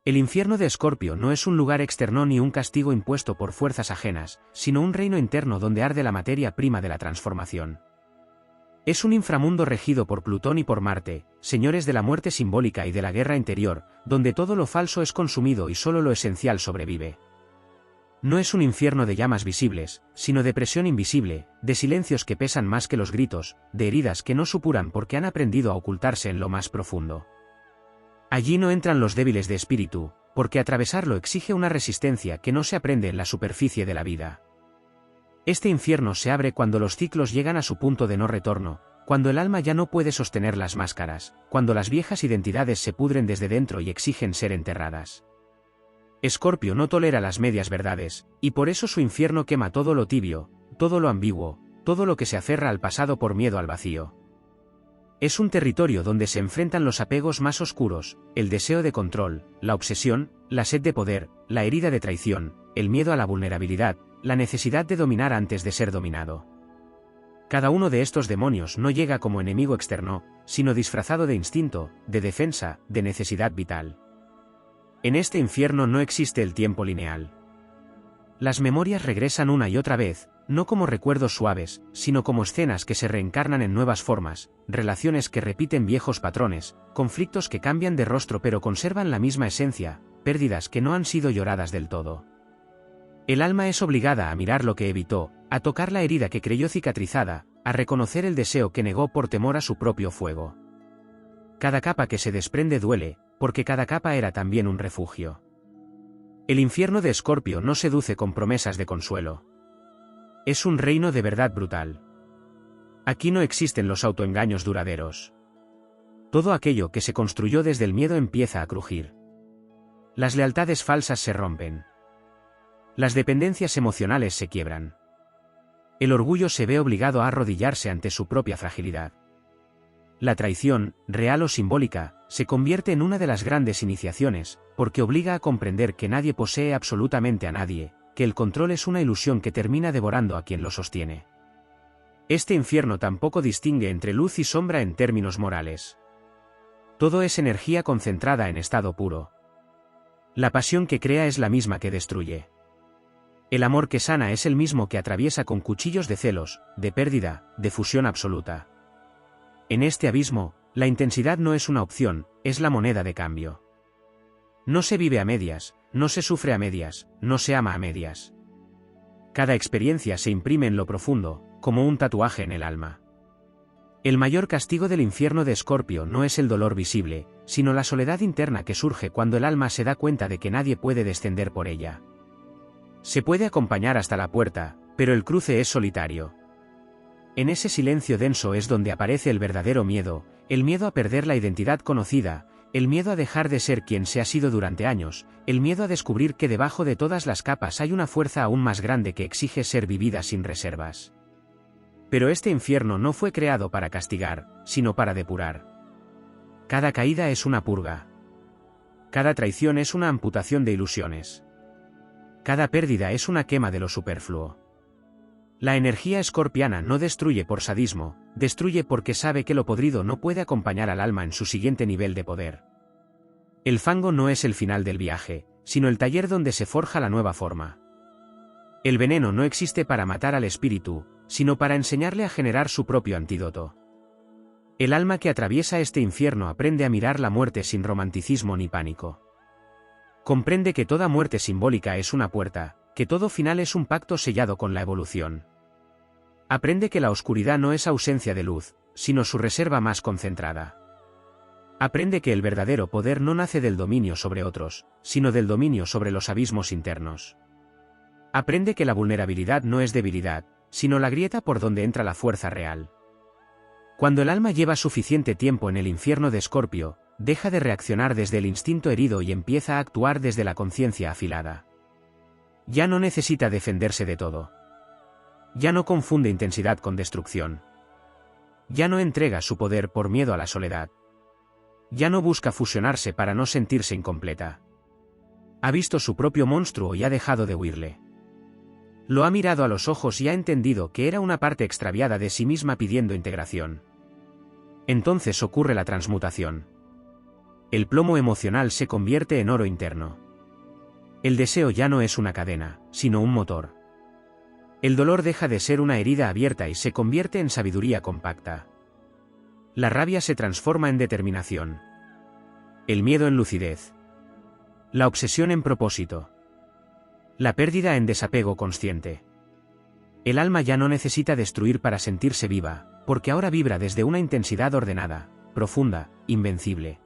El infierno de Escorpio no es un lugar externo ni un castigo impuesto por fuerzas ajenas, sino un reino interno donde arde la materia prima de la transformación. Es un inframundo regido por Plutón y por Marte, señores de la muerte simbólica y de la guerra interior, donde todo lo falso es consumido y solo lo esencial sobrevive. No es un infierno de llamas visibles, sino de presión invisible, de silencios que pesan más que los gritos, de heridas que no supuran porque han aprendido a ocultarse en lo más profundo. Allí no entran los débiles de espíritu, porque atravesarlo exige una resistencia que no se aprende en la superficie de la vida. Este infierno se abre cuando los ciclos llegan a su punto de no retorno, cuando el alma ya no puede sostener las máscaras, cuando las viejas identidades se pudren desde dentro y exigen ser enterradas. Escorpio no tolera las medias verdades, y por eso su infierno quema todo lo tibio, todo lo ambiguo, todo lo que se aferra al pasado por miedo al vacío. Es un territorio donde se enfrentan los apegos más oscuros, el deseo de control, la obsesión, la sed de poder, la herida de traición, el miedo a la vulnerabilidad, la necesidad de dominar antes de ser dominado. Cada uno de estos demonios no llega como enemigo externo, sino disfrazado de instinto, de defensa, de necesidad vital. En este infierno no existe el tiempo lineal. Las memorias regresan una y otra vez, no como recuerdos suaves, sino como escenas que se reencarnan en nuevas formas, relaciones que repiten viejos patrones, conflictos que cambian de rostro pero conservan la misma esencia, pérdidas que no han sido lloradas del todo. El alma es obligada a mirar lo que evitó, a tocar la herida que creyó cicatrizada, a reconocer el deseo que negó por temor a su propio fuego. Cada capa que se desprende duele, porque cada capa era también un refugio. El infierno de Escorpio no seduce con promesas de consuelo. Es un reino de verdad brutal. Aquí no existen los autoengaños duraderos. Todo aquello que se construyó desde el miedo empieza a crujir. Las lealtades falsas se rompen. Las dependencias emocionales se quiebran. El orgullo se ve obligado a arrodillarse ante su propia fragilidad. La traición, real o simbólica, se convierte en una de las grandes iniciaciones, porque obliga a comprender que nadie posee absolutamente a nadie, que el control es una ilusión que termina devorando a quien lo sostiene. Este infierno tampoco distingue entre luz y sombra en términos morales. Todo es energía concentrada en estado puro. La pasión que crea es la misma que destruye. El amor que sana es el mismo que atraviesa con cuchillos de celos, de pérdida, de fusión absoluta. En este abismo, la intensidad no es una opción, es la moneda de cambio. No se vive a medias, no se sufre a medias, no se ama a medias. Cada experiencia se imprime en lo profundo, como un tatuaje en el alma. El mayor castigo del infierno de Escorpio no es el dolor visible, sino la soledad interna que surge cuando el alma se da cuenta de que nadie puede descender por ella. Se puede acompañar hasta la puerta, pero el cruce es solitario. En ese silencio denso es donde aparece el verdadero miedo, el miedo a perder la identidad conocida, el miedo a dejar de ser quien se ha sido durante años, el miedo a descubrir que debajo de todas las capas hay una fuerza aún más grande que exige ser vivida sin reservas. Pero este infierno no fue creado para castigar, sino para depurar. Cada caída es una purga. Cada traición es una amputación de ilusiones. Cada pérdida es una quema de lo superfluo. La energía escorpiana no destruye por sadismo, destruye porque sabe que lo podrido no puede acompañar al alma en su siguiente nivel de poder. El fango no es el final del viaje, sino el taller donde se forja la nueva forma. El veneno no existe para matar al espíritu, sino para enseñarle a generar su propio antídoto. El alma que atraviesa este infierno aprende a mirar la muerte sin romanticismo ni pánico. Comprende que toda muerte simbólica es una puerta, que todo final es un pacto sellado con la evolución. Aprende que la oscuridad no es ausencia de luz, sino su reserva más concentrada. Aprende que el verdadero poder no nace del dominio sobre otros, sino del dominio sobre los abismos internos. Aprende que la vulnerabilidad no es debilidad, sino la grieta por donde entra la fuerza real. Cuando el alma lleva suficiente tiempo en el infierno de Escorpio, deja de reaccionar desde el instinto herido y empieza a actuar desde la conciencia afilada. Ya no necesita defenderse de todo. Ya no confunde intensidad con destrucción. Ya no entrega su poder por miedo a la soledad. Ya no busca fusionarse para no sentirse incompleta. Ha visto su propio monstruo y ha dejado de huirle. Lo ha mirado a los ojos y ha entendido que era una parte extraviada de sí misma pidiendo integración. Entonces ocurre la transmutación. El plomo emocional se convierte en oro interno. El deseo ya no es una cadena, sino un motor. El dolor deja de ser una herida abierta y se convierte en sabiduría compacta. La rabia se transforma en determinación. El miedo en lucidez. La obsesión en propósito. La pérdida en desapego consciente. El alma ya no necesita destruir para sentirse viva, porque ahora vibra desde una intensidad ordenada, profunda, invencible.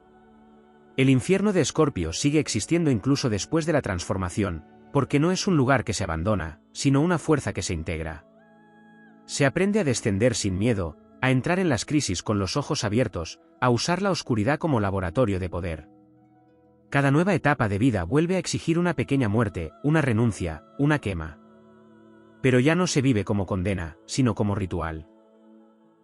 El infierno de Escorpio sigue existiendo incluso después de la transformación, porque no es un lugar que se abandona, sino una fuerza que se integra. Se aprende a descender sin miedo, a entrar en las crisis con los ojos abiertos, a usar la oscuridad como laboratorio de poder. Cada nueva etapa de vida vuelve a exigir una pequeña muerte, una renuncia, una quema. Pero ya no se vive como condena, sino como ritual.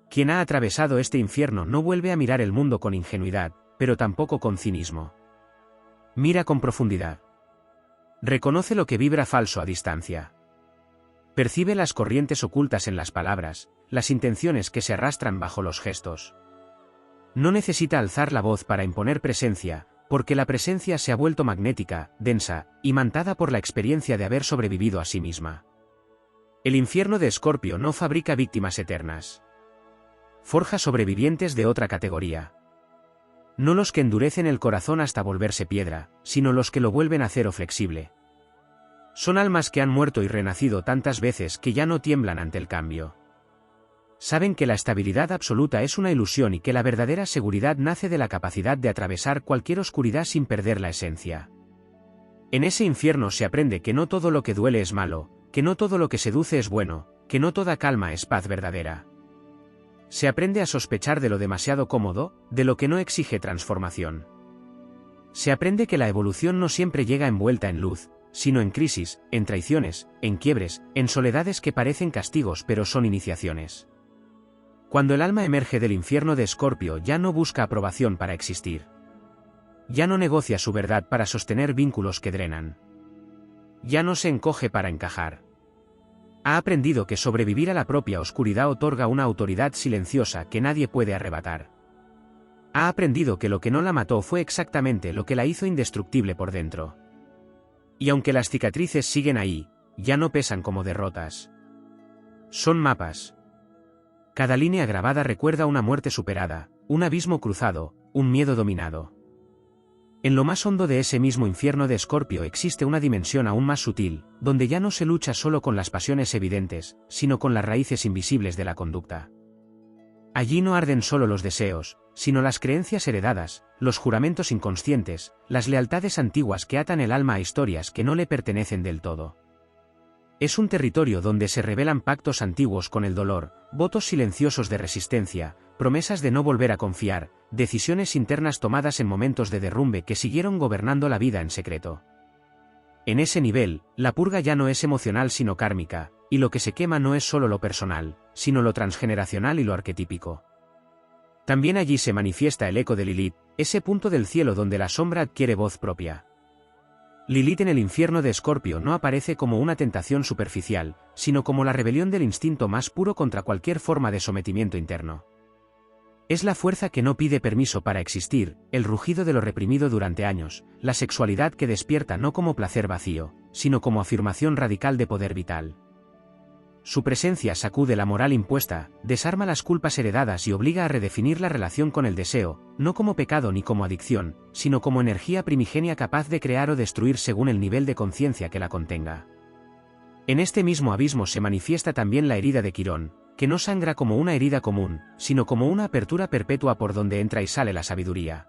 Quien ha atravesado este infierno no vuelve a mirar el mundo con ingenuidad, pero tampoco con cinismo. Mira con profundidad. Reconoce lo que vibra falso a distancia. Percibe las corrientes ocultas en las palabras, las intenciones que se arrastran bajo los gestos. No necesita alzar la voz para imponer presencia, porque la presencia se ha vuelto magnética, densa, imantada por la experiencia de haber sobrevivido a sí misma. El infierno de Escorpio no fabrica víctimas eternas. Forja sobrevivientes de otra categoría. No los que endurecen el corazón hasta volverse piedra, sino los que lo vuelven acero flexible. Son almas que han muerto y renacido tantas veces que ya no tiemblan ante el cambio. Saben que la estabilidad absoluta es una ilusión y que la verdadera seguridad nace de la capacidad de atravesar cualquier oscuridad sin perder la esencia. En ese infierno se aprende que no todo lo que duele es malo, que no todo lo que seduce es bueno, que no toda calma es paz verdadera. Se aprende a sospechar de lo demasiado cómodo, de lo que no exige transformación. Se aprende que la evolución no siempre llega envuelta en luz, sino en crisis, en traiciones, en quiebres, en soledades que parecen castigos pero son iniciaciones. Cuando el alma emerge del infierno de Escorpio ya no busca aprobación para existir. Ya no negocia su verdad para sostener vínculos que drenan. Ya no se encoge para encajar. Ha aprendido que sobrevivir a la propia oscuridad otorga una autoridad silenciosa que nadie puede arrebatar. Ha aprendido que lo que no la mató fue exactamente lo que la hizo indestructible por dentro. Y aunque las cicatrices siguen ahí, ya no pesan como derrotas. Son mapas. Cada línea grabada recuerda una muerte superada, un abismo cruzado, un miedo dominado. En lo más hondo de ese mismo infierno de Escorpio existe una dimensión aún más sutil, donde ya no se lucha solo con las pasiones evidentes, sino con las raíces invisibles de la conducta. Allí no arden solo los deseos, sino las creencias heredadas, los juramentos inconscientes, las lealtades antiguas que atan el alma a historias que no le pertenecen del todo. Es un territorio donde se revelan pactos antiguos con el dolor, votos silenciosos de resistencia, promesas de no volver a confiar, decisiones internas tomadas en momentos de derrumbe que siguieron gobernando la vida en secreto. En ese nivel, la purga ya no es emocional sino kármica, y lo que se quema no es solo lo personal, sino lo transgeneracional y lo arquetípico. También allí se manifiesta el eco de Lilith, ese punto del cielo donde la sombra adquiere voz propia. Lilith en el infierno de Escorpio no aparece como una tentación superficial, sino como la rebelión del instinto más puro contra cualquier forma de sometimiento interno. Es la fuerza que no pide permiso para existir, el rugido de lo reprimido durante años, la sexualidad que despierta no como placer vacío, sino como afirmación radical de poder vital. Su presencia sacude la moral impuesta, desarma las culpas heredadas y obliga a redefinir la relación con el deseo, no como pecado ni como adicción, sino como energía primigenia capaz de crear o destruir según el nivel de conciencia que la contenga. En este mismo abismo se manifiesta también la herida de Quirón, que no sangra como una herida común, sino como una apertura perpetua por donde entra y sale la sabiduría.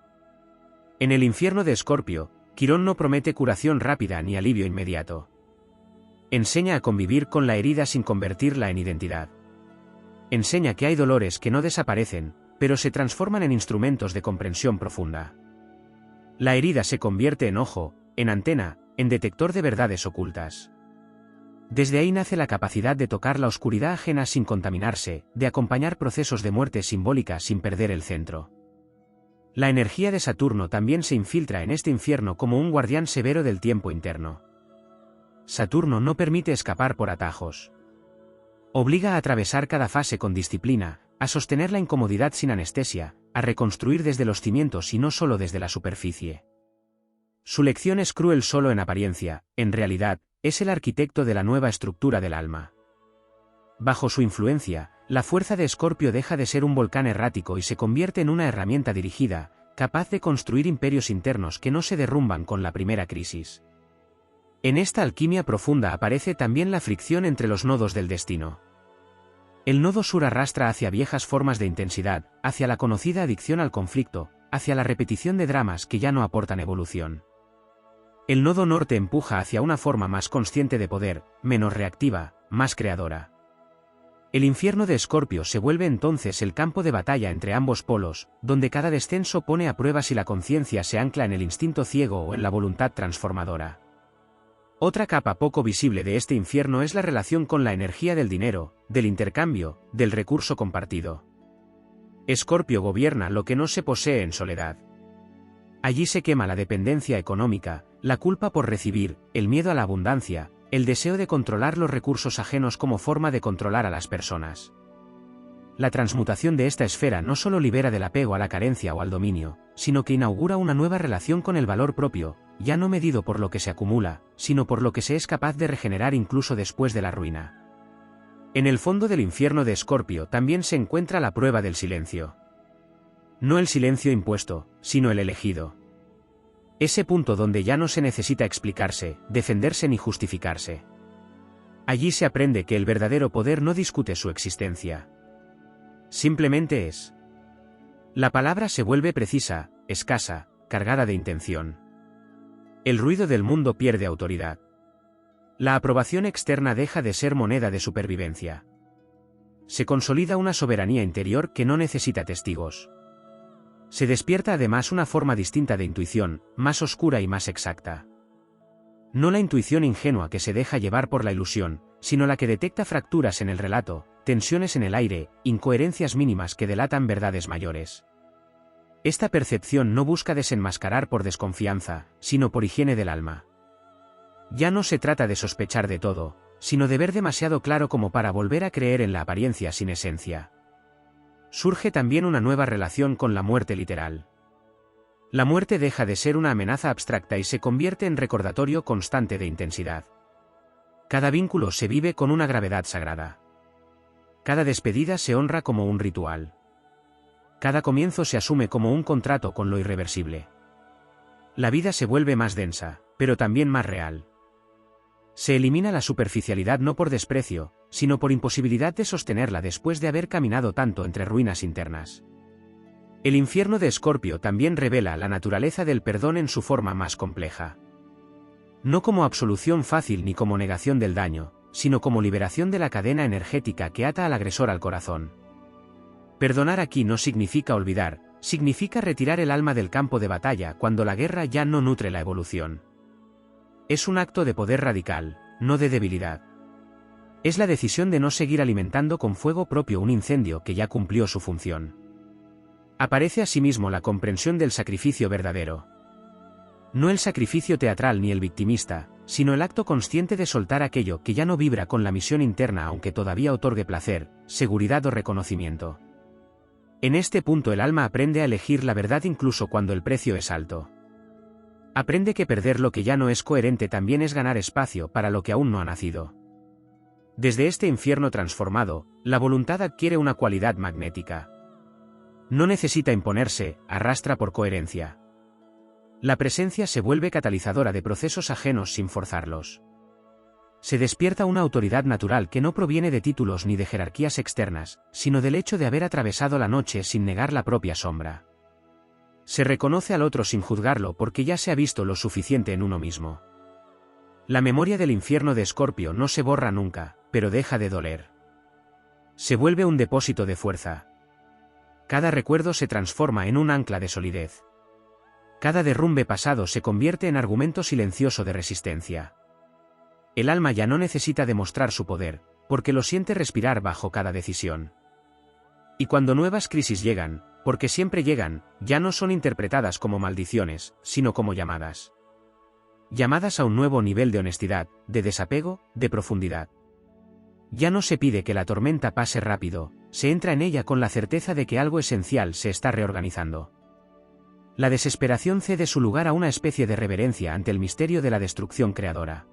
En el infierno de Escorpio, Quirón no promete curación rápida ni alivio inmediato. Enseña a convivir con la herida sin convertirla en identidad. Enseña que hay dolores que no desaparecen, pero se transforman en instrumentos de comprensión profunda. La herida se convierte en ojo, en antena, en detector de verdades ocultas. Desde ahí nace la capacidad de tocar la oscuridad ajena sin contaminarse, de acompañar procesos de muerte simbólica sin perder el centro. La energía de Saturno también se infiltra en este infierno como un guardián severo del tiempo interno. Saturno no permite escapar por atajos. Obliga a atravesar cada fase con disciplina, a sostener la incomodidad sin anestesia, a reconstruir desde los cimientos y no solo desde la superficie. Su lección es cruel solo en apariencia, en realidad, es el arquitecto de la nueva estructura del alma. Bajo su influencia, la fuerza de Escorpio deja de ser un volcán errático y se convierte en una herramienta dirigida, capaz de construir imperios internos que no se derrumban con la primera crisis. En esta alquimia profunda aparece también la fricción entre los nodos del destino. El nodo sur arrastra hacia viejas formas de intensidad, hacia la conocida adicción al conflicto, hacia la repetición de dramas que ya no aportan evolución. El nodo norte empuja hacia una forma más consciente de poder, menos reactiva, más creadora. El infierno de Escorpio se vuelve entonces el campo de batalla entre ambos polos, donde cada descenso pone a prueba si la conciencia se ancla en el instinto ciego o en la voluntad transformadora. Otra capa poco visible de este infierno es la relación con la energía del dinero, del intercambio, del recurso compartido. Escorpio gobierna lo que no se posee en soledad. Allí se quema la dependencia económica, la culpa por recibir, el miedo a la abundancia, el deseo de controlar los recursos ajenos como forma de controlar a las personas. La transmutación de esta esfera no solo libera del apego a la carencia o al dominio, sino que inaugura una nueva relación con el valor propio, ya no medido por lo que se acumula, sino por lo que se es capaz de regenerar incluso después de la ruina. En el fondo del infierno de Escorpio también se encuentra la prueba del silencio. No el silencio impuesto, sino el elegido. Ese punto donde ya no se necesita explicarse, defenderse ni justificarse. Allí se aprende que el verdadero poder no discute su existencia. Simplemente es. La palabra se vuelve precisa, escasa, cargada de intención. El ruido del mundo pierde autoridad. La aprobación externa deja de ser moneda de supervivencia. Se consolida una soberanía interior que no necesita testigos. Se despierta además una forma distinta de intuición, más oscura y más exacta. No la intuición ingenua que se deja llevar por la ilusión, sino la que detecta fracturas en el relato, tensiones en el aire, incoherencias mínimas que delatan verdades mayores. Esta percepción no busca desenmascarar por desconfianza, sino por higiene del alma. Ya no se trata de sospechar de todo, sino de ver demasiado claro como para volver a creer en la apariencia sin esencia. Surge también una nueva relación con la muerte literal. La muerte deja de ser una amenaza abstracta y se convierte en recordatorio constante de intensidad. Cada vínculo se vive con una gravedad sagrada. Cada despedida se honra como un ritual. Cada comienzo se asume como un contrato con lo irreversible. La vida se vuelve más densa, pero también más real. Se elimina la superficialidad no por desprecio, sino por imposibilidad de sostenerla después de haber caminado tanto entre ruinas internas. El infierno de Escorpio también revela la naturaleza del perdón en su forma más compleja. No como absolución fácil ni como negación del daño, sino como liberación de la cadena energética que ata al agresor al corazón. Perdonar aquí no significa olvidar, significa retirar el alma del campo de batalla cuando la guerra ya no nutre la evolución. Es un acto de poder radical, no de debilidad. Es la decisión de no seguir alimentando con fuego propio un incendio que ya cumplió su función. Aparece asimismo la comprensión del sacrificio verdadero. No el sacrificio teatral ni el victimista, sino el acto consciente de soltar aquello que ya no vibra con la misión interna aunque todavía otorgue placer, seguridad o reconocimiento. En este punto el alma aprende a elegir la verdad incluso cuando el precio es alto. Aprende que perder lo que ya no es coherente también es ganar espacio para lo que aún no ha nacido. Desde este infierno transformado, la voluntad adquiere una cualidad magnética. No necesita imponerse, arrastra por coherencia. La presencia se vuelve catalizadora de procesos ajenos sin forzarlos. Se despierta una autoridad natural que no proviene de títulos ni de jerarquías externas, sino del hecho de haber atravesado la noche sin negar la propia sombra. Se reconoce al otro sin juzgarlo porque ya se ha visto lo suficiente en uno mismo. La memoria del infierno de Escorpio no se borra nunca, pero deja de doler. Se vuelve un depósito de fuerza. Cada recuerdo se transforma en un ancla de solidez. Cada derrumbe pasado se convierte en argumento silencioso de resistencia. El alma ya no necesita demostrar su poder, porque lo siente respirar bajo cada decisión. Y cuando nuevas crisis llegan, porque siempre llegan, ya no son interpretadas como maldiciones, sino como llamadas. Llamadas a un nuevo nivel de honestidad, de desapego, de profundidad. Ya no se pide que la tormenta pase rápido, se entra en ella con la certeza de que algo esencial se está reorganizando. La desesperación cede su lugar a una especie de reverencia ante el misterio de la destrucción creadora.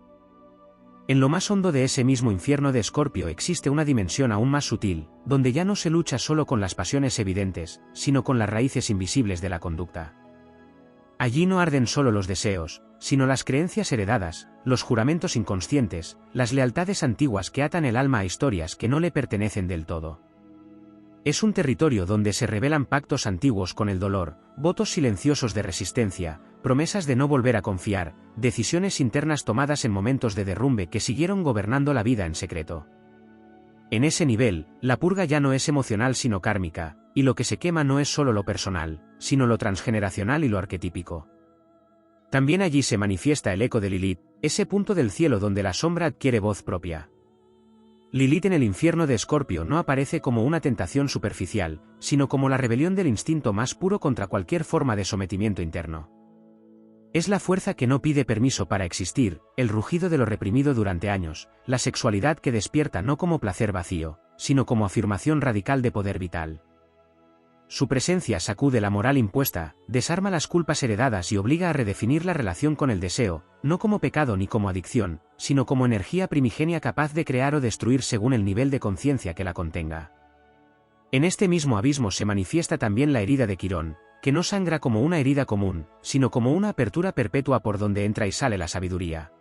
En lo más hondo de ese mismo infierno de Escorpio existe una dimensión aún más sutil, donde ya no se lucha solo con las pasiones evidentes, sino con las raíces invisibles de la conducta. Allí no arden solo los deseos, sino las creencias heredadas, los juramentos inconscientes, las lealtades antiguas que atan el alma a historias que no le pertenecen del todo. Es un territorio donde se revelan pactos antiguos con el dolor, votos silenciosos de resistencia, promesas de no volver a confiar, decisiones internas tomadas en momentos de derrumbe que siguieron gobernando la vida en secreto. En ese nivel, la purga ya no es emocional sino kármica, y lo que se quema no es solo lo personal, sino lo transgeneracional y lo arquetípico. También allí se manifiesta el eco de Lilith, ese punto del cielo donde la sombra adquiere voz propia. Lilith en el infierno de Escorpio no aparece como una tentación superficial, sino como la rebelión del instinto más puro contra cualquier forma de sometimiento interno. Es la fuerza que no pide permiso para existir, el rugido de lo reprimido durante años, la sexualidad que despierta no como placer vacío, sino como afirmación radical de poder vital. Su presencia sacude la moral impuesta, desarma las culpas heredadas y obliga a redefinir la relación con el deseo, no como pecado ni como adicción, sino como energía primigenia capaz de crear o destruir según el nivel de conciencia que la contenga. En este mismo abismo se manifiesta también la herida de Quirón, que no sangra como una herida común, sino como una apertura perpetua por donde entra y sale la sabiduría.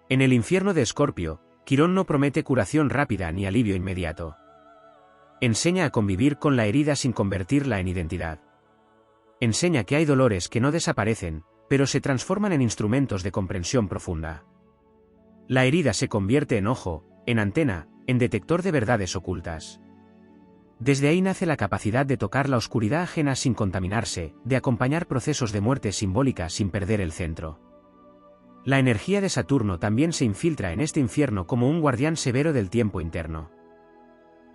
En el infierno de Escorpio, Quirón no promete curación rápida ni alivio inmediato. Enseña a convivir con la herida sin convertirla en identidad. Enseña que hay dolores que no desaparecen, pero se transforman en instrumentos de comprensión profunda. La herida se convierte en ojo, en antena, en detector de verdades ocultas. Desde ahí nace la capacidad de tocar la oscuridad ajena sin contaminarse, de acompañar procesos de muerte simbólica sin perder el centro. La energía de Saturno también se infiltra en este infierno como un guardián severo del tiempo interno.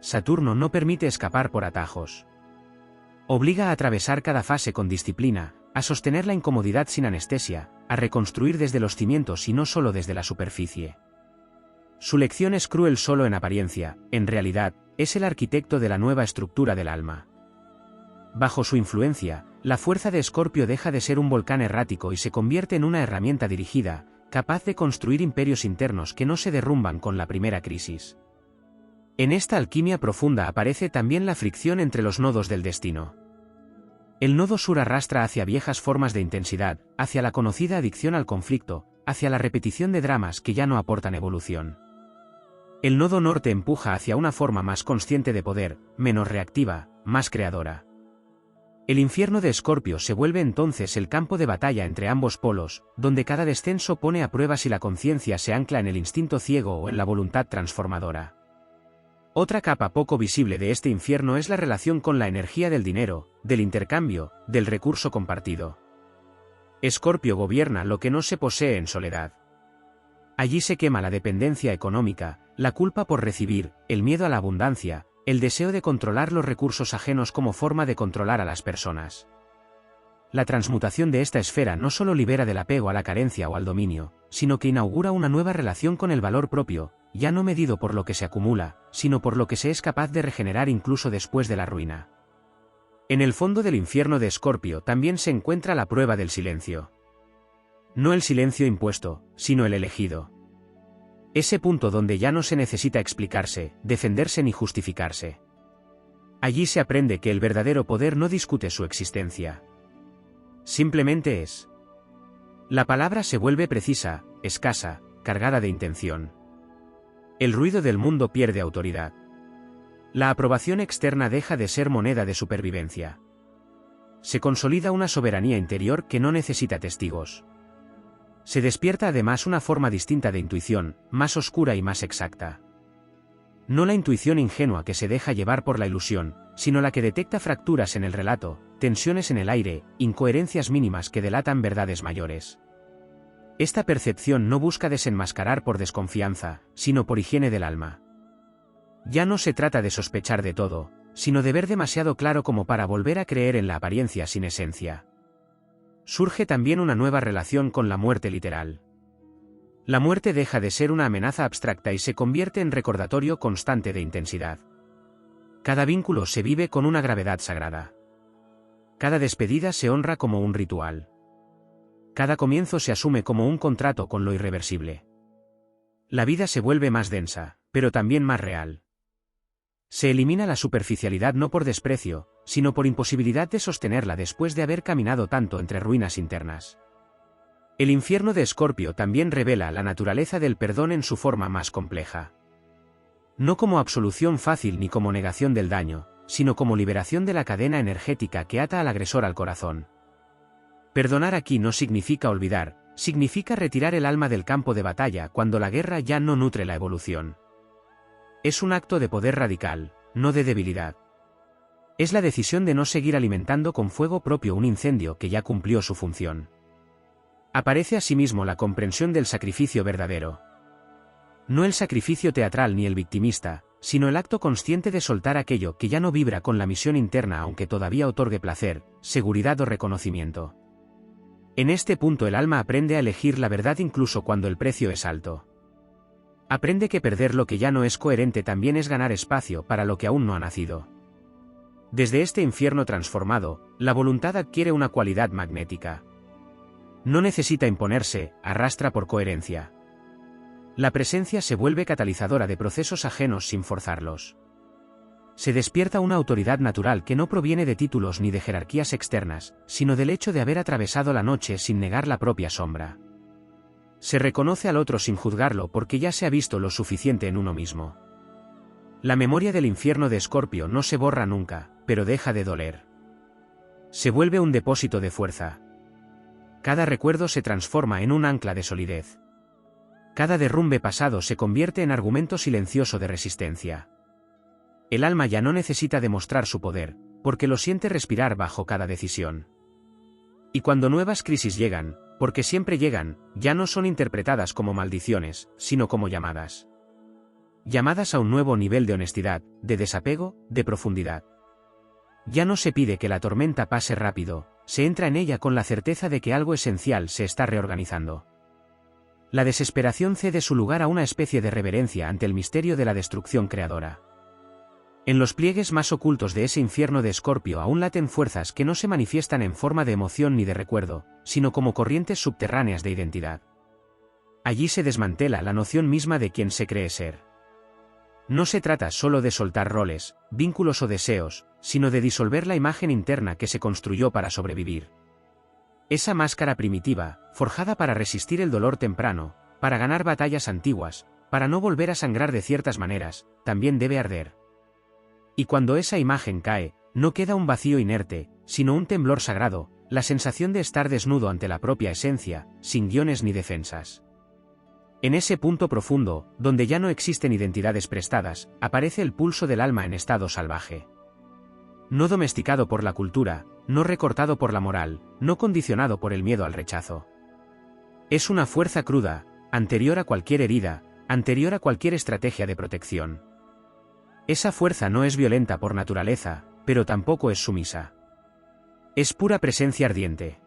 Saturno no permite escapar por atajos. Obliga a atravesar cada fase con disciplina, a sostener la incomodidad sin anestesia, a reconstruir desde los cimientos y no solo desde la superficie. Su lección es cruel solo en apariencia, en realidad, es el arquitecto de la nueva estructura del alma. Bajo su influencia, la fuerza de Escorpio deja de ser un volcán errático y se convierte en una herramienta dirigida, capaz de construir imperios internos que no se derrumban con la primera crisis. En esta alquimia profunda aparece también la fricción entre los nodos del destino. El nodo sur arrastra hacia viejas formas de intensidad, hacia la conocida adicción al conflicto, hacia la repetición de dramas que ya no aportan evolución. El nodo norte empuja hacia una forma más consciente de poder, menos reactiva, más creadora. El infierno de Escorpio se vuelve entonces el campo de batalla entre ambos polos, donde cada descenso pone a prueba si la conciencia se ancla en el instinto ciego o en la voluntad transformadora. Otra capa poco visible de este infierno es la relación con la energía del dinero, del intercambio, del recurso compartido. Escorpio gobierna lo que no se posee en soledad. Allí se quema la dependencia económica, la culpa por recibir, el miedo a la abundancia, el deseo de controlar los recursos ajenos como forma de controlar a las personas. La transmutación de esta esfera no solo libera del apego a la carencia o al dominio, sino que inaugura una nueva relación con el valor propio, ya no medido por lo que se acumula, sino por lo que se es capaz de regenerar incluso después de la ruina. En el fondo del infierno de Escorpio también se encuentra la prueba del silencio. No el silencio impuesto, sino el elegido. Ese punto donde ya no se necesita explicarse, defenderse ni justificarse. Allí se aprende que el verdadero poder no discute su existencia. Simplemente es. La palabra se vuelve precisa, escasa, cargada de intención. El ruido del mundo pierde autoridad. La aprobación externa deja de ser moneda de supervivencia. Se consolida una soberanía interior que no necesita testigos. Se despierta además una forma distinta de intuición, más oscura y más exacta. No la intuición ingenua que se deja llevar por la ilusión, sino la que detecta fracturas en el relato, tensiones en el aire, incoherencias mínimas que delatan verdades mayores. Esta percepción no busca desenmascarar por desconfianza, sino por higiene del alma. Ya no se trata de sospechar de todo, sino de ver demasiado claro como para volver a creer en la apariencia sin esencia. Surge también una nueva relación con la muerte literal. La muerte deja de ser una amenaza abstracta y se convierte en recordatorio constante de intensidad. Cada vínculo se vive con una gravedad sagrada. Cada despedida se honra como un ritual. Cada comienzo se asume como un contrato con lo irreversible. La vida se vuelve más densa, pero también más real. Se elimina la superficialidad no por desprecio, sino por imposibilidad de sostenerla después de haber caminado tanto entre ruinas internas. El infierno de Escorpio también revela la naturaleza del perdón en su forma más compleja. No como absolución fácil ni como negación del daño, sino como liberación de la cadena energética que ata al agresor al corazón. Perdonar aquí no significa olvidar, significa retirar el alma del campo de batalla cuando la guerra ya no nutre la evolución. Es un acto de poder radical, no de debilidad. Es la decisión de no seguir alimentando con fuego propio un incendio que ya cumplió su función. Aparece asimismo la comprensión del sacrificio verdadero. No el sacrificio teatral ni el victimista, sino el acto consciente de soltar aquello que ya no vibra con la misión interna aunque todavía otorgue placer, seguridad o reconocimiento. En este punto el alma aprende a elegir la verdad incluso cuando el precio es alto. Aprende que perder lo que ya no es coherente también es ganar espacio para lo que aún no ha nacido. Desde este infierno transformado, la voluntad adquiere una cualidad magnética. No necesita imponerse, arrastra por coherencia. La presencia se vuelve catalizadora de procesos ajenos sin forzarlos. Se despierta una autoridad natural que no proviene de títulos ni de jerarquías externas, sino del hecho de haber atravesado la noche sin negar la propia sombra. Se reconoce al otro sin juzgarlo porque ya se ha visto lo suficiente en uno mismo. La memoria del infierno de Escorpio no se borra nunca, pero deja de doler. Se vuelve un depósito de fuerza. Cada recuerdo se transforma en un ancla de solidez. Cada derrumbe pasado se convierte en argumento silencioso de resistencia. El alma ya no necesita demostrar su poder, porque lo siente respirar bajo cada decisión. Y cuando nuevas crisis llegan, porque siempre llegan, ya no son interpretadas como maldiciones, sino como llamadas. Llamadas a un nuevo nivel de honestidad, de desapego, de profundidad. Ya no se pide que la tormenta pase rápido, se entra en ella con la certeza de que algo esencial se está reorganizando. La desesperación cede su lugar a una especie de reverencia ante el misterio de la destrucción creadora. En los pliegues más ocultos de ese infierno de Escorpio aún laten fuerzas que no se manifiestan en forma de emoción ni de recuerdo, sino como corrientes subterráneas de identidad. Allí se desmantela la noción misma de quien se cree ser. No se trata solo de soltar roles, vínculos o deseos, sino de disolver la imagen interna que se construyó para sobrevivir. Esa máscara primitiva, forjada para resistir el dolor temprano, para ganar batallas antiguas, para no volver a sangrar de ciertas maneras, también debe arder. Y cuando esa imagen cae, no queda un vacío inerte, sino un temblor sagrado, la sensación de estar desnudo ante la propia esencia, sin guiones ni defensas. En ese punto profundo, donde ya no existen identidades prestadas, aparece el pulso del alma en estado salvaje. No domesticado por la cultura, no recortado por la moral, no condicionado por el miedo al rechazo. Es una fuerza cruda, anterior a cualquier herida, anterior a cualquier estrategia de protección. Esa fuerza no es violenta por naturaleza, pero tampoco es sumisa. Es pura presencia ardiente.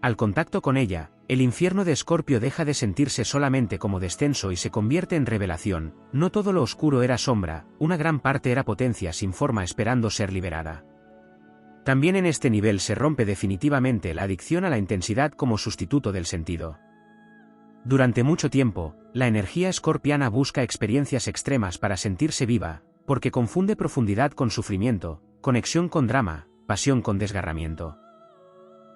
Al contacto con ella, el infierno de Escorpio deja de sentirse solamente como descenso y se convierte en revelación. No todo lo oscuro era sombra, una gran parte era potencia sin forma esperando ser liberada. También en este nivel se rompe definitivamente la adicción a la intensidad como sustituto del sentido. Durante mucho tiempo, la energía escorpiana busca experiencias extremas para sentirse viva, porque confunde profundidad con sufrimiento, conexión con drama, pasión con desgarramiento.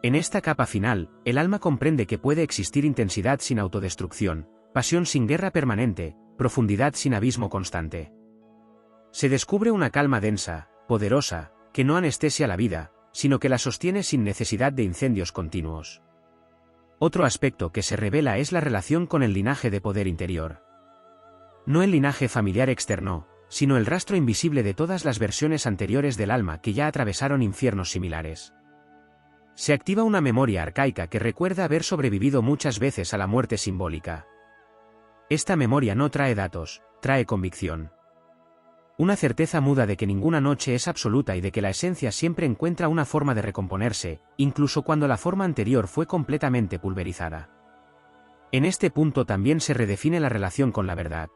En esta capa final, el alma comprende que puede existir intensidad sin autodestrucción, pasión sin guerra permanente, profundidad sin abismo constante. Se descubre una calma densa, poderosa, que no anestesia la vida, sino que la sostiene sin necesidad de incendios continuos. Otro aspecto que se revela es la relación con el linaje de poder interior. No el linaje familiar externo, sino el rastro invisible de todas las versiones anteriores del alma que ya atravesaron infiernos similares. Se activa una memoria arcaica que recuerda haber sobrevivido muchas veces a la muerte simbólica. Esta memoria no trae datos, trae convicción. Una certeza muda de que ninguna noche es absoluta y de que la esencia siempre encuentra una forma de recomponerse, incluso cuando la forma anterior fue completamente pulverizada. En este punto también se redefine la relación con la verdad.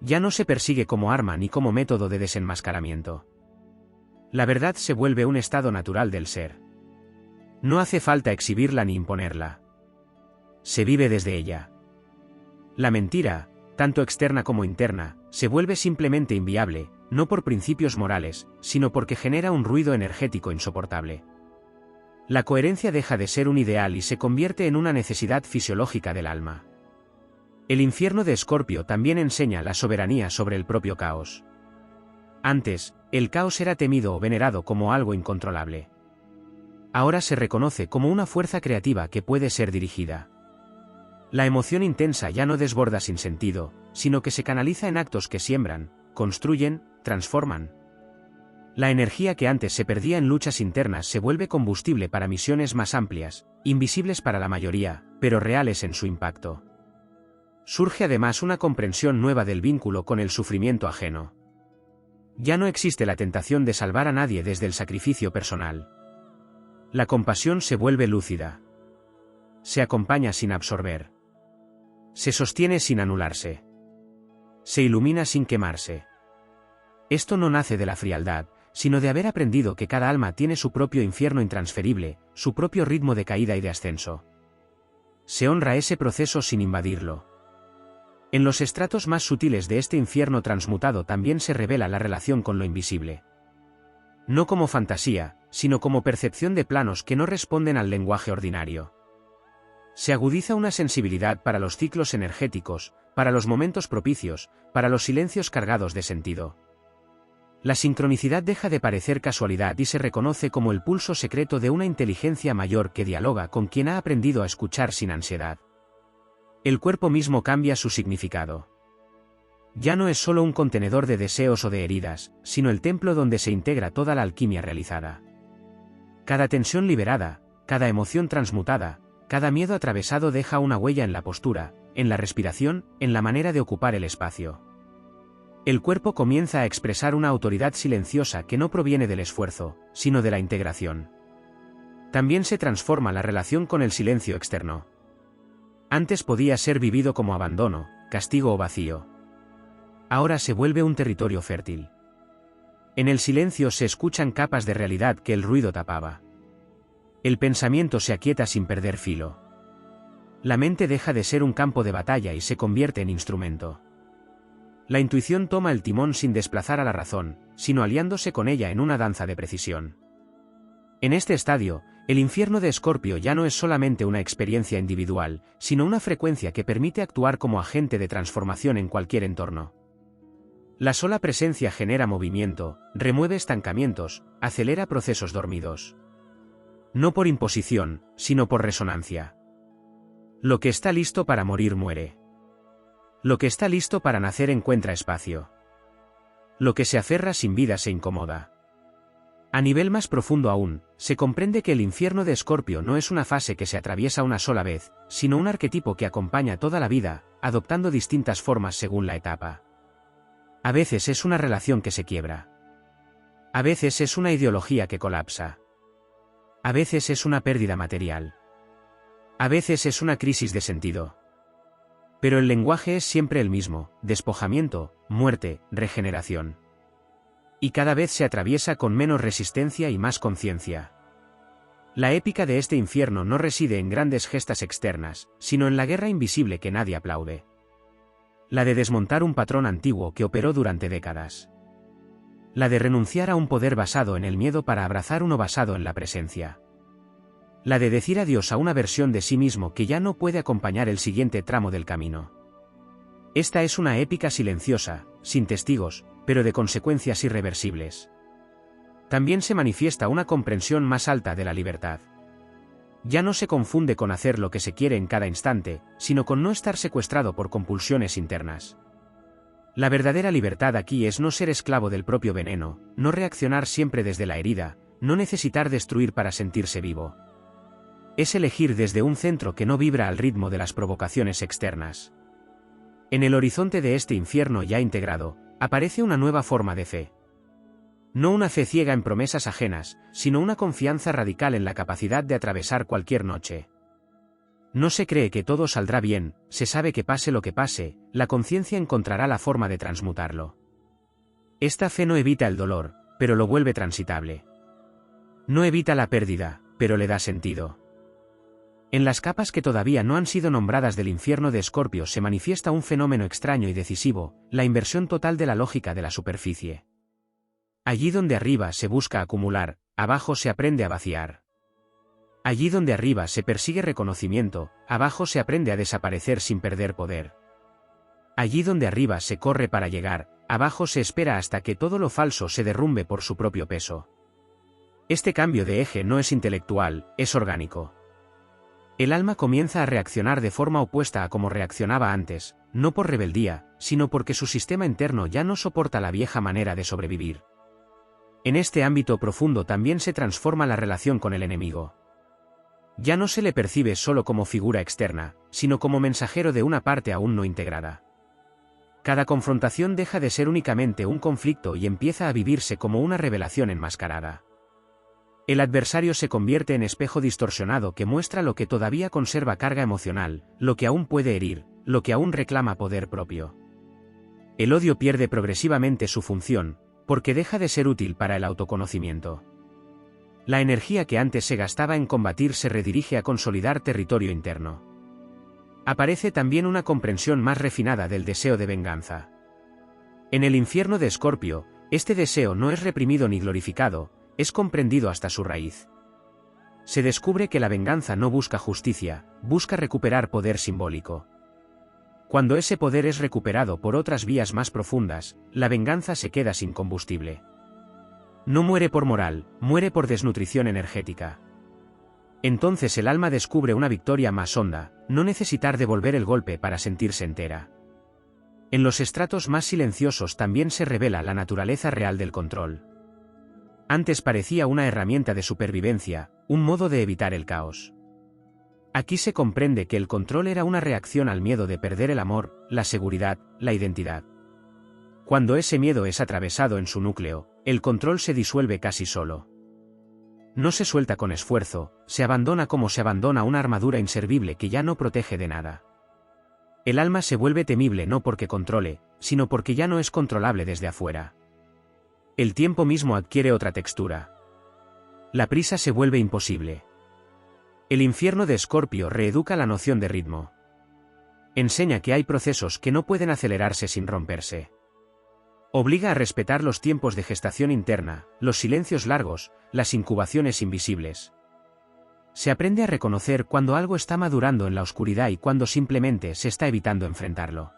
Ya no se persigue como arma ni como método de desenmascaramiento. La verdad se vuelve un estado natural del ser. No hace falta exhibirla ni imponerla. Se vive desde ella. La mentira, tanto externa como interna, se vuelve simplemente inviable, no por principios morales, sino porque genera un ruido energético insoportable. La coherencia deja de ser un ideal y se convierte en una necesidad fisiológica del alma. El infierno de Escorpio también enseña la soberanía sobre el propio caos. Antes, el caos era temido o venerado como algo incontrolable. Ahora se reconoce como una fuerza creativa que puede ser dirigida. La emoción intensa ya no desborda sin sentido, sino que se canaliza en actos que siembran, construyen, transforman. La energía que antes se perdía en luchas internas se vuelve combustible para misiones más amplias, invisibles para la mayoría, pero reales en su impacto. Surge además una comprensión nueva del vínculo con el sufrimiento ajeno. Ya no existe la tentación de salvar a nadie desde el sacrificio personal. La compasión se vuelve lúcida. Se acompaña sin absorber. Se sostiene sin anularse. Se ilumina sin quemarse. Esto no nace de la frialdad, sino de haber aprendido que cada alma tiene su propio infierno intransferible, su propio ritmo de caída y de ascenso. Se honra ese proceso sin invadirlo. En los estratos más sutiles de este infierno transmutado también se revela la relación con lo invisible. No como fantasía, sino como percepción de planos que no responden al lenguaje ordinario. Se agudiza una sensibilidad para los ciclos energéticos, para los momentos propicios, para los silencios cargados de sentido. La sincronicidad deja de parecer casualidad y se reconoce como el pulso secreto de una inteligencia mayor que dialoga con quien ha aprendido a escuchar sin ansiedad. El cuerpo mismo cambia su significado. Ya no es solo un contenedor de deseos o de heridas, sino el templo donde se integra toda la alquimia realizada. Cada tensión liberada, cada emoción transmutada, cada miedo atravesado deja una huella en la postura, en la respiración, en la manera de ocupar el espacio. El cuerpo comienza a expresar una autoridad silenciosa que no proviene del esfuerzo, sino de la integración. También se transforma la relación con el silencio externo. Antes podía ser vivido como abandono, castigo o vacío. Ahora se vuelve un territorio fértil. En el silencio se escuchan capas de realidad que el ruido tapaba. El pensamiento se aquieta sin perder filo. La mente deja de ser un campo de batalla y se convierte en instrumento. La intuición toma el timón sin desplazar a la razón, sino aliándose con ella en una danza de precisión. En este estadio, el infierno de Escorpio ya no es solamente una experiencia individual, sino una frecuencia que permite actuar como agente de transformación en cualquier entorno. La sola presencia genera movimiento, remueve estancamientos, acelera procesos dormidos. No por imposición, sino por resonancia. Lo que está listo para morir muere. Lo que está listo para nacer encuentra espacio. Lo que se aferra sin vida se incomoda. A nivel más profundo aún, se comprende que el infierno de Escorpio no es una fase que se atraviesa una sola vez, sino un arquetipo que acompaña toda la vida, adoptando distintas formas según la etapa. A veces es una relación que se quiebra. A veces es una ideología que colapsa. A veces es una pérdida material. A veces es una crisis de sentido. Pero el lenguaje es siempre el mismo: despojamiento, muerte, regeneración. Y cada vez se atraviesa con menos resistencia y más conciencia. La épica de este infierno no reside en grandes gestas externas, sino en la guerra invisible que nadie aplaude. La de desmontar un patrón antiguo que operó durante décadas. La de renunciar a un poder basado en el miedo para abrazar uno basado en la presencia. La de decir adiós a una versión de sí mismo que ya no puede acompañar el siguiente tramo del camino. Esta es una épica silenciosa, sin testigos, pero de consecuencias irreversibles. También se manifiesta una comprensión más alta de la libertad. Ya no se confunde con hacer lo que se quiere en cada instante, sino con no estar secuestrado por compulsiones internas. La verdadera libertad aquí es no ser esclavo del propio veneno, no reaccionar siempre desde la herida, no necesitar destruir para sentirse vivo. Es elegir desde un centro que no vibra al ritmo de las provocaciones externas. En el horizonte de este infierno ya integrado, aparece una nueva forma de fe. No una fe ciega en promesas ajenas, sino una confianza radical en la capacidad de atravesar cualquier noche. No se cree que todo saldrá bien, se sabe que pase lo que pase, la conciencia encontrará la forma de transmutarlo. Esta fe no evita el dolor, pero lo vuelve transitable. No evita la pérdida, pero le da sentido. En las capas que todavía no han sido nombradas del infierno de Escorpio se manifiesta un fenómeno extraño y decisivo, la inversión total de la lógica de la superficie. Allí donde arriba se busca acumular, abajo se aprende a vaciar. Allí donde arriba se persigue reconocimiento, abajo se aprende a desaparecer sin perder poder. Allí donde arriba se corre para llegar, abajo se espera hasta que todo lo falso se derrumbe por su propio peso. Este cambio de eje no es intelectual, es orgánico. El alma comienza a reaccionar de forma opuesta a como reaccionaba antes, no por rebeldía, sino porque su sistema interno ya no soporta la vieja manera de sobrevivir. En este ámbito profundo también se transforma la relación con el enemigo. Ya no se le percibe solo como figura externa, sino como mensajero de una parte aún no integrada. Cada confrontación deja de ser únicamente un conflicto y empieza a vivirse como una revelación enmascarada. El adversario se convierte en espejo distorsionado que muestra lo que todavía conserva carga emocional, lo que aún puede herir, lo que aún reclama poder propio. El odio pierde progresivamente su función, porque deja de ser útil para el autoconocimiento. La energía que antes se gastaba en combatir se redirige a consolidar territorio interno. Aparece también una comprensión más refinada del deseo de venganza. En el infierno de Escorpio, este deseo no es reprimido ni glorificado, es comprendido hasta su raíz. Se descubre que la venganza no busca justicia, busca recuperar poder simbólico. Cuando ese poder es recuperado por otras vías más profundas, la venganza se queda sin combustible. No muere por moral, muere por desnutrición energética. Entonces el alma descubre una victoria más honda, no necesitar devolver el golpe para sentirse entera. En los estratos más silenciosos también se revela la naturaleza real del control. Antes parecía una herramienta de supervivencia, un modo de evitar el caos. Aquí se comprende que el control era una reacción al miedo de perder el amor, la seguridad, la identidad. Cuando ese miedo es atravesado en su núcleo, el control se disuelve casi solo. No se suelta con esfuerzo, se abandona como se abandona una armadura inservible que ya no protege de nada. El alma se vuelve temible no porque controle, sino porque ya no es controlable desde afuera. El tiempo mismo adquiere otra textura. La prisa se vuelve imposible. El infierno de Escorpio reeduca la noción de ritmo. Enseña que hay procesos que no pueden acelerarse sin romperse. Obliga a respetar los tiempos de gestación interna, los silencios largos, las incubaciones invisibles. Se aprende a reconocer cuando algo está madurando en la oscuridad y cuando simplemente se está evitando enfrentarlo.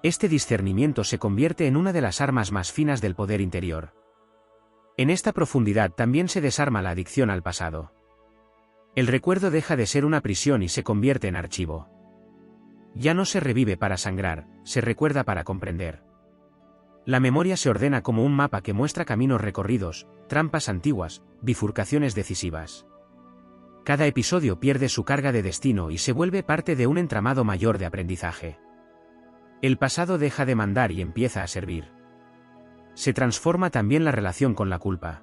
Este discernimiento se convierte en una de las armas más finas del poder interior. En esta profundidad también se desarma la adicción al pasado. El recuerdo deja de ser una prisión y se convierte en archivo. Ya no se revive para sangrar, se recuerda para comprender. La memoria se ordena como un mapa que muestra caminos recorridos, trampas antiguas, bifurcaciones decisivas. Cada episodio pierde su carga de destino y se vuelve parte de un entramado mayor de aprendizaje. El pasado deja de mandar y empieza a servir. Se transforma también la relación con la culpa.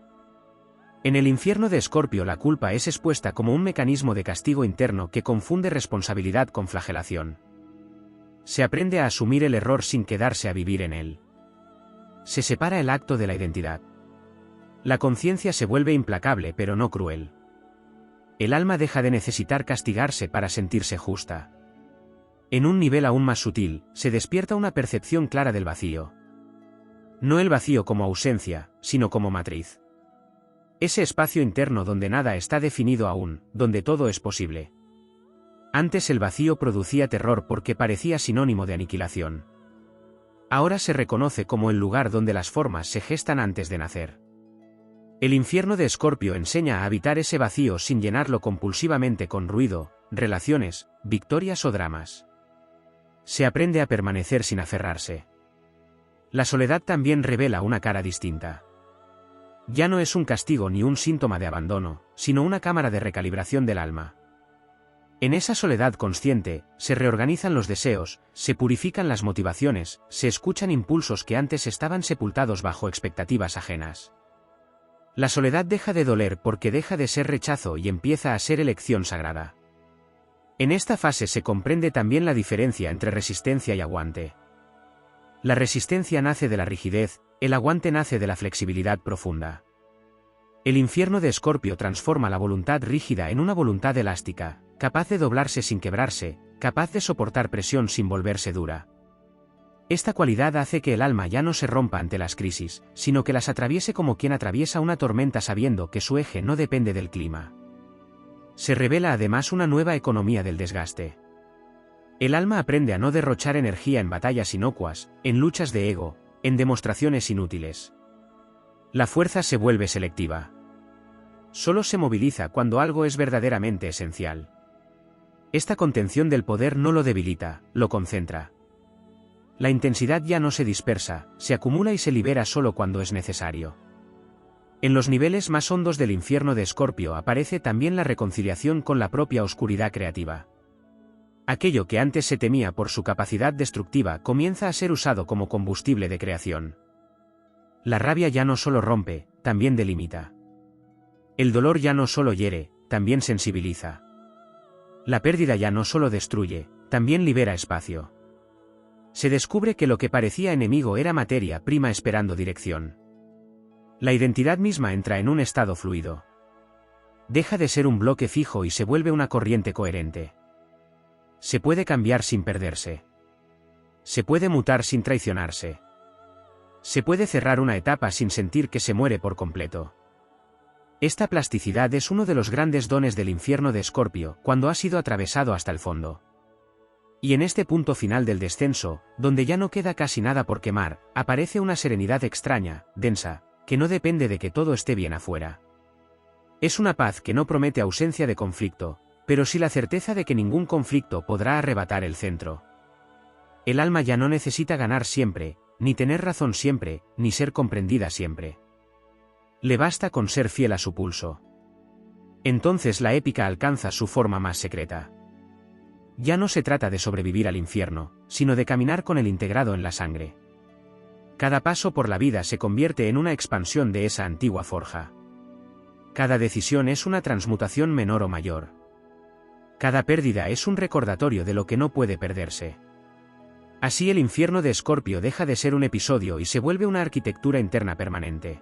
En el infierno de Escorpio la culpa es expuesta como un mecanismo de castigo interno que confunde responsabilidad con flagelación. Se aprende a asumir el error sin quedarse a vivir en él. Se separa el acto de la identidad. La conciencia se vuelve implacable pero no cruel. El alma deja de necesitar castigarse para sentirse justa. En un nivel aún más sutil, se despierta una percepción clara del vacío. No el vacío como ausencia, sino como matriz. Ese espacio interno donde nada está definido aún, donde todo es posible. Antes el vacío producía terror porque parecía sinónimo de aniquilación. Ahora se reconoce como el lugar donde las formas se gestan antes de nacer. El infierno de Escorpio enseña a habitar ese vacío sin llenarlo compulsivamente con ruido, relaciones, victorias o dramas. Se aprende a permanecer sin aferrarse. La soledad también revela una cara distinta. Ya no es un castigo ni un síntoma de abandono, sino una cámara de recalibración del alma. En esa soledad consciente, se reorganizan los deseos, se purifican las motivaciones, se escuchan impulsos que antes estaban sepultados bajo expectativas ajenas. La soledad deja de doler porque deja de ser rechazo y empieza a ser elección sagrada. En esta fase se comprende también la diferencia entre resistencia y aguante. La resistencia nace de la rigidez, el aguante nace de la flexibilidad profunda. El infierno de Escorpio transforma la voluntad rígida en una voluntad elástica, capaz de doblarse sin quebrarse, capaz de soportar presión sin volverse dura. Esta cualidad hace que el alma ya no se rompa ante las crisis, sino que las atraviese como quien atraviesa una tormenta sabiendo que su eje no depende del clima. Se revela además una nueva economía del desgaste. El alma aprende a no derrochar energía en batallas inocuas, en luchas de ego, en demostraciones inútiles. La fuerza se vuelve selectiva. Solo se moviliza cuando algo es verdaderamente esencial. Esta contención del poder no lo debilita, lo concentra. La intensidad ya no se dispersa, se acumula y se libera solo cuando es necesario. En los niveles más hondos del infierno de Escorpio aparece también la reconciliación con la propia oscuridad creativa. Aquello que antes se temía por su capacidad destructiva comienza a ser usado como combustible de creación. La rabia ya no solo rompe, también delimita. El dolor ya no solo hiere, también sensibiliza. La pérdida ya no solo destruye, también libera espacio. Se descubre que lo que parecía enemigo era materia prima esperando dirección. La identidad misma entra en un estado fluido. Deja de ser un bloque fijo y se vuelve una corriente coherente. Se puede cambiar sin perderse. Se puede mutar sin traicionarse. Se puede cerrar una etapa sin sentir que se muere por completo. Esta plasticidad es uno de los grandes dones del infierno de Escorpio cuando ha sido atravesado hasta el fondo. Y en este punto final del descenso, donde ya no queda casi nada por quemar, aparece una serenidad extraña, densa, que no depende de que todo esté bien afuera. Es una paz que no promete ausencia de conflicto, pero sí la certeza de que ningún conflicto podrá arrebatar el centro. El alma ya no necesita ganar siempre, ni tener razón siempre, ni ser comprendida siempre. Le basta con ser fiel a su pulso. Entonces la épica alcanza su forma más secreta. Ya no se trata de sobrevivir al infierno, sino de caminar con el integrado en la sangre. Cada paso por la vida se convierte en una expansión de esa antigua forja. Cada decisión es una transmutación menor o mayor. Cada pérdida es un recordatorio de lo que no puede perderse. Así el infierno de Escorpio deja de ser un episodio y se vuelve una arquitectura interna permanente.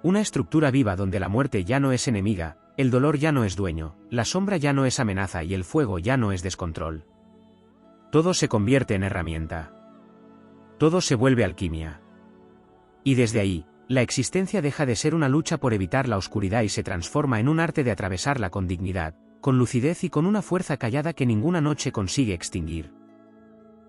Una estructura viva donde la muerte ya no es enemiga, el dolor ya no es dueño, la sombra ya no es amenaza y el fuego ya no es descontrol. Todo se convierte en herramienta. Todo se vuelve alquimia. Y desde ahí, la existencia deja de ser una lucha por evitar la oscuridad y se transforma en un arte de atravesarla con dignidad, con lucidez y con una fuerza callada que ninguna noche consigue extinguir.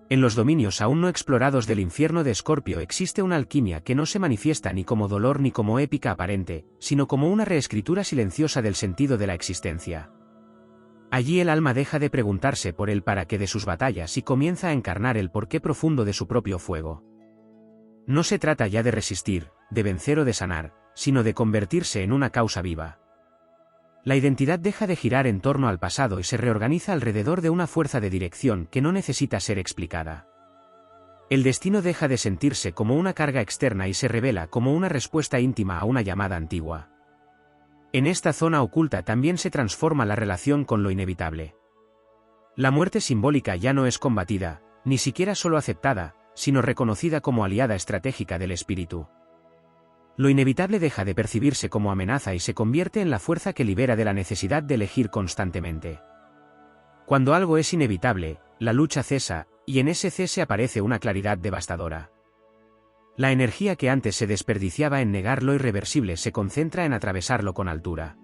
En los dominios aún no explorados del infierno de Escorpio existe una alquimia que no se manifiesta ni como dolor ni como épica aparente, sino como una reescritura silenciosa del sentido de la existencia. Allí el alma deja de preguntarse por el para qué de sus batallas y comienza a encarnar el porqué profundo de su propio fuego. No se trata ya de resistir, de vencer o de sanar, sino de convertirse en una causa viva. La identidad deja de girar en torno al pasado y se reorganiza alrededor de una fuerza de dirección que no necesita ser explicada. El destino deja de sentirse como una carga externa y se revela como una respuesta íntima a una llamada antigua. En esta zona oculta también se transforma la relación con lo inevitable. La muerte simbólica ya no es combatida, ni siquiera solo aceptada, sino reconocida como aliada estratégica del espíritu. Lo inevitable deja de percibirse como amenaza y se convierte en la fuerza que libera de la necesidad de elegir constantemente. Cuando algo es inevitable, la lucha cesa, y en ese cese aparece una claridad devastadora. La energía que antes se desperdiciaba en negar lo irreversible se concentra en atravesarlo con altura.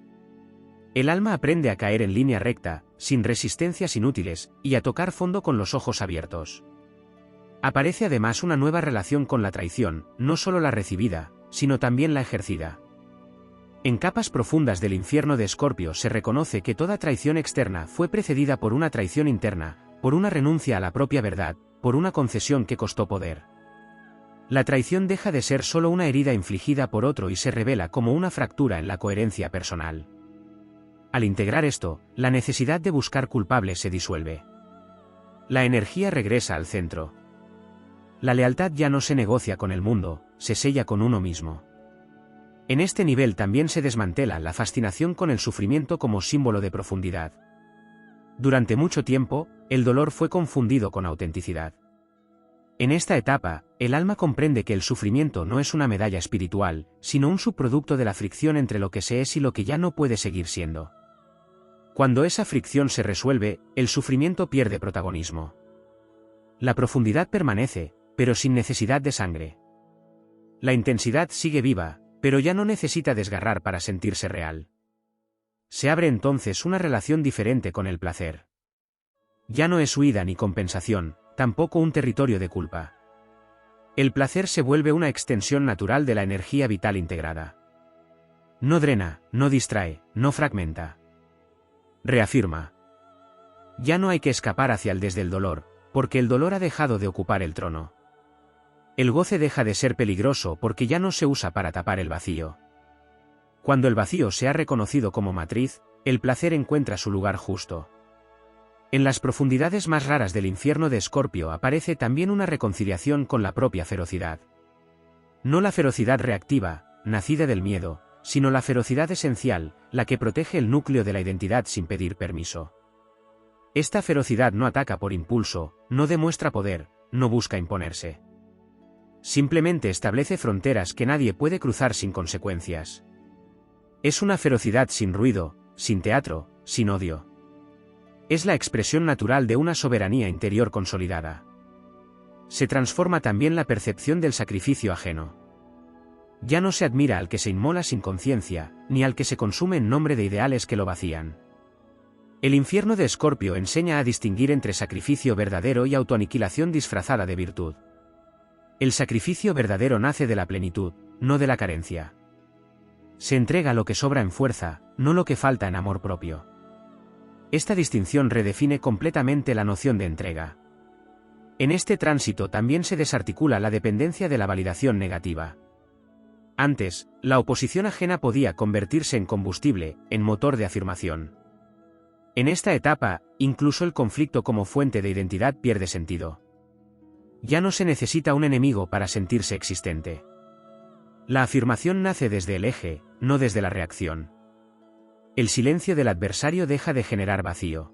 El alma aprende a caer en línea recta, sin resistencias inútiles, y a tocar fondo con los ojos abiertos. Aparece además una nueva relación con la traición, no solo la recibida, sino también la ejercida. En capas profundas del infierno de Escorpio se reconoce que toda traición externa fue precedida por una traición interna, por una renuncia a la propia verdad, por una concesión que costó poder. La traición deja de ser solo una herida infligida por otro y se revela como una fractura en la coherencia personal. Al integrar esto, la necesidad de buscar culpables se disuelve. La energía regresa al centro. La lealtad ya no se negocia con el mundo, se sella con uno mismo. En este nivel también se desmantela la fascinación con el sufrimiento como símbolo de profundidad. Durante mucho tiempo, el dolor fue confundido con autenticidad. En esta etapa, el alma comprende que el sufrimiento no es una medalla espiritual, sino un subproducto de la fricción entre lo que se es y lo que ya no puede seguir siendo. Cuando esa fricción se resuelve, el sufrimiento pierde protagonismo. La profundidad permanece, pero sin necesidad de sangre. La intensidad sigue viva, pero ya no necesita desgarrar para sentirse real. Se abre entonces una relación diferente con el placer. Ya no es huida ni compensación, tampoco un territorio de culpa. El placer se vuelve una extensión natural de la energía vital integrada. No drena, no distrae, no fragmenta. Reafirma. Ya no hay que escapar hacia el desde el dolor, porque el dolor ha dejado de ocupar el trono. El goce deja de ser peligroso porque ya no se usa para tapar el vacío. Cuando el vacío se ha reconocido como matriz, el placer encuentra su lugar justo. En las profundidades más raras del infierno de Escorpio aparece también una reconciliación con la propia ferocidad. No la ferocidad reactiva, nacida del miedo, sino la ferocidad esencial, la que protege el núcleo de la identidad sin pedir permiso. Esta ferocidad no ataca por impulso, no demuestra poder, no busca imponerse. Simplemente establece fronteras que nadie puede cruzar sin consecuencias. Es una ferocidad sin ruido, sin teatro, sin odio. Es la expresión natural de una soberanía interior consolidada. Se transforma también la percepción del sacrificio ajeno. Ya no se admira al que se inmola sin conciencia, ni al que se consume en nombre de ideales que lo vacían. El infierno de Escorpio enseña a distinguir entre sacrificio verdadero y autoaniquilación disfrazada de virtud. El sacrificio verdadero nace de la plenitud, no de la carencia. Se entrega lo que sobra en fuerza, no lo que falta en amor propio. Esta distinción redefine completamente la noción de entrega. En este tránsito también se desarticula la dependencia de la validación negativa. Antes, la oposición ajena podía convertirse en combustible, en motor de afirmación. En esta etapa, incluso el conflicto como fuente de identidad pierde sentido. Ya no se necesita un enemigo para sentirse existente. La afirmación nace desde el eje, no desde la reacción. El silencio del adversario deja de generar vacío.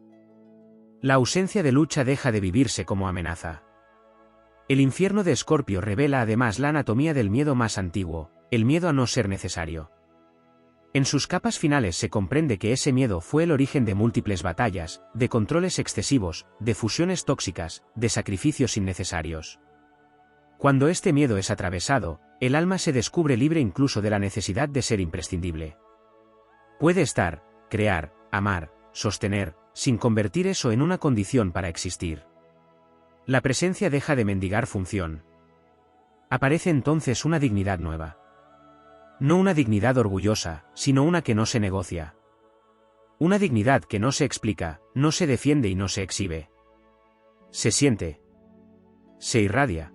La ausencia de lucha deja de vivirse como amenaza. El infierno de Escorpio revela además la anatomía del miedo más antiguo, el miedo a no ser necesario. En sus capas finales se comprende que ese miedo fue el origen de múltiples batallas, de controles excesivos, de fusiones tóxicas, de sacrificios innecesarios. Cuando este miedo es atravesado, el alma se descubre libre incluso de la necesidad de ser imprescindible. Puede estar, crear, amar, sostener, sin convertir eso en una condición para existir. La presencia deja de mendigar función. Aparece entonces una dignidad nueva. No una dignidad orgullosa, sino una que no se negocia. Una dignidad que no se explica, no se defiende y no se exhibe. Se siente. Se irradia.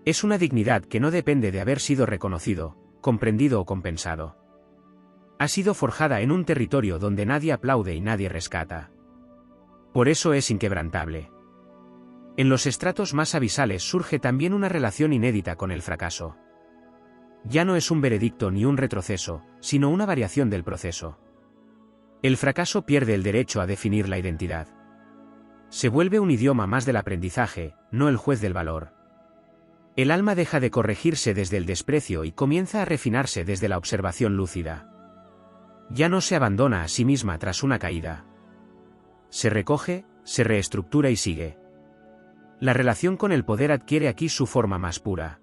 Es una dignidad que no depende de haber sido reconocido, comprendido o compensado. Ha sido forjada en un territorio donde nadie aplaude y nadie rescata. Por eso es inquebrantable. En los estratos más abisales surge también una relación inédita con el fracaso. Ya no es un veredicto ni un retroceso, sino una variación del proceso. El fracaso pierde el derecho a definir la identidad. Se vuelve un idioma más del aprendizaje, no el juez del valor. El alma deja de corregirse desde el desprecio y comienza a refinarse desde la observación lúcida. Ya no se abandona a sí misma tras una caída. Se recoge, se reestructura y sigue. La relación con el poder adquiere aquí su forma más pura.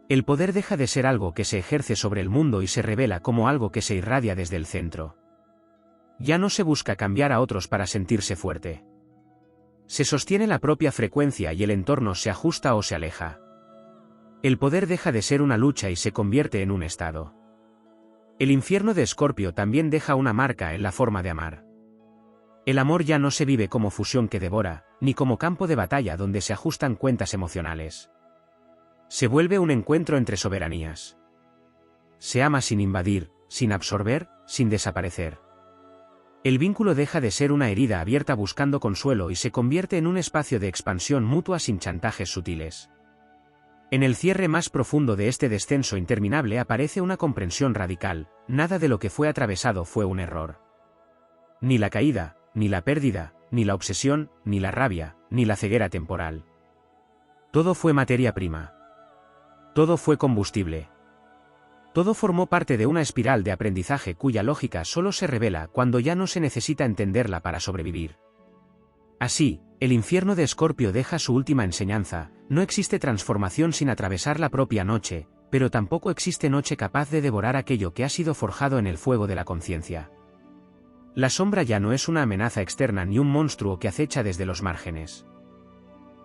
El poder deja de ser algo que se ejerce sobre el mundo y se revela como algo que se irradia desde el centro. Ya no se busca cambiar a otros para sentirse fuerte. Se sostiene la propia frecuencia y el entorno se ajusta o se aleja. El poder deja de ser una lucha y se convierte en un estado. El infierno de Escorpio también deja una marca en la forma de amar. El amor ya no se vive como fusión que devora, ni como campo de batalla donde se ajustan cuentas emocionales. Se vuelve un encuentro entre soberanías. Se ama sin invadir, sin absorber, sin desaparecer. El vínculo deja de ser una herida abierta buscando consuelo y se convierte en un espacio de expansión mutua sin chantajes sutiles. En el cierre más profundo de este descenso interminable aparece una comprensión radical: nada de lo que fue atravesado fue un error. Ni la caída, ni la pérdida, ni la obsesión, ni la rabia, ni la ceguera temporal. Todo fue materia prima. Todo fue combustible. Todo formó parte de una espiral de aprendizaje cuya lógica solo se revela cuando ya no se necesita entenderla para sobrevivir. Así, el infierno de Escorpio deja su última enseñanza: no existe transformación sin atravesar la propia noche, pero tampoco existe noche capaz de devorar aquello que ha sido forjado en el fuego de la conciencia. La sombra ya no es una amenaza externa ni un monstruo que acecha desde los márgenes.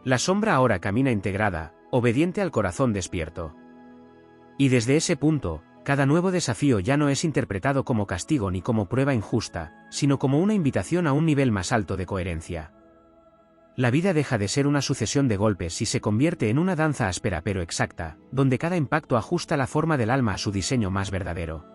La sombra ahora camina integrada, obediente al corazón despierto. Y desde ese punto, cada nuevo desafío ya no es interpretado como castigo ni como prueba injusta, sino como una invitación a un nivel más alto de coherencia. La vida deja de ser una sucesión de golpes y se convierte en una danza áspera pero exacta, donde cada impacto ajusta la forma del alma a su diseño más verdadero.